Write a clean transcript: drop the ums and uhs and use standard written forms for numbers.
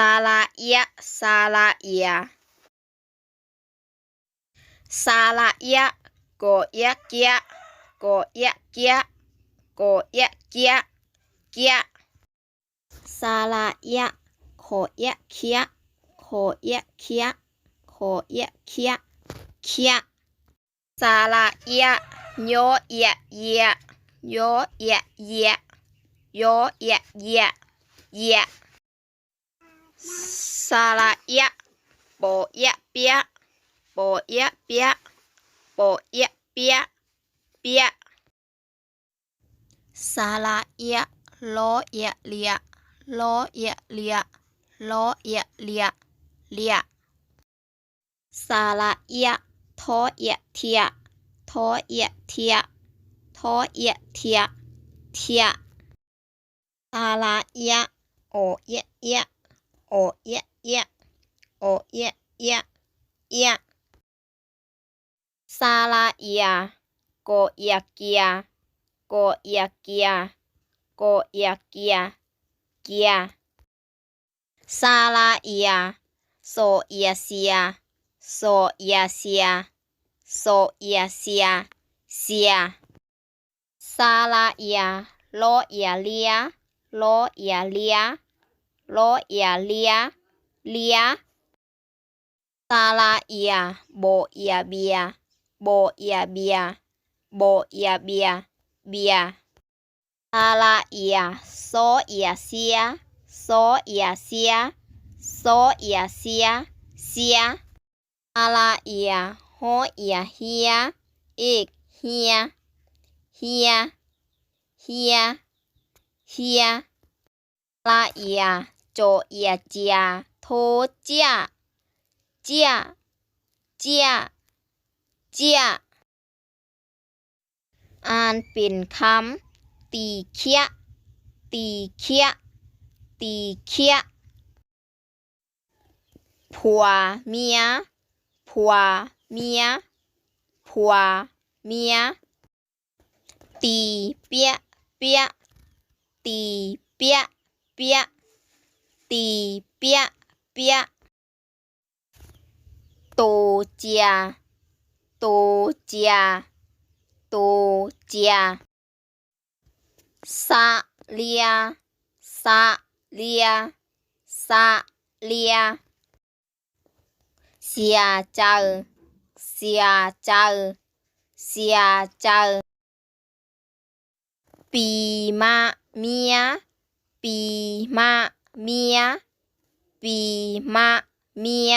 าระยะสาระเยสาระยะโกยะเกียโกยะเกียโกยะเกียเกียสาระยะโขยะเคียโขยะเคียโขยะเคียเคียสาระยะโยยะเยโยยะเยโยยะเยเยสาระยะโปยะเปียโปยะเปียโปยะเปียเปียสาระยะโลยะเลียโลยะเลียโลยะเลียเลียสาระยะโทยะเทียโทยะเทียโทยะเทียเทียสาระยะโอยะเยะโอยะเยะโอยะเยะเยะสาระยะโกยะเกียโกยะเกียโกยะเกียเกียสาระยะโซยะเสียโซยะเสียโซยะเสียเสียสาระยะโลยะเลียโลยะเลียโลยะเลียเลียสาระยะโบยะเบียโบยะเบียโบยะเบียเบียสาระยะโซยะเสียโซยะเสียโซยะเสียเสียสาระยะโฮยะเฮียอีกเฮียเฮียเฮียเฮียสาระยะโจยะเจียโทเจียเจียเจียเจียอ่านเป็นคำตีเคียตีเคียตีเคียผัวเมียผัวเมียผัวเมียตีเปียเปียตีเปียเปียตีเปียเปียโตเจียโตเจียโตเจียสะเลียสะเลียสะเลียเสียใจเสียใจเสียใจปีมะเมียปีมะเมียปีมะเมีย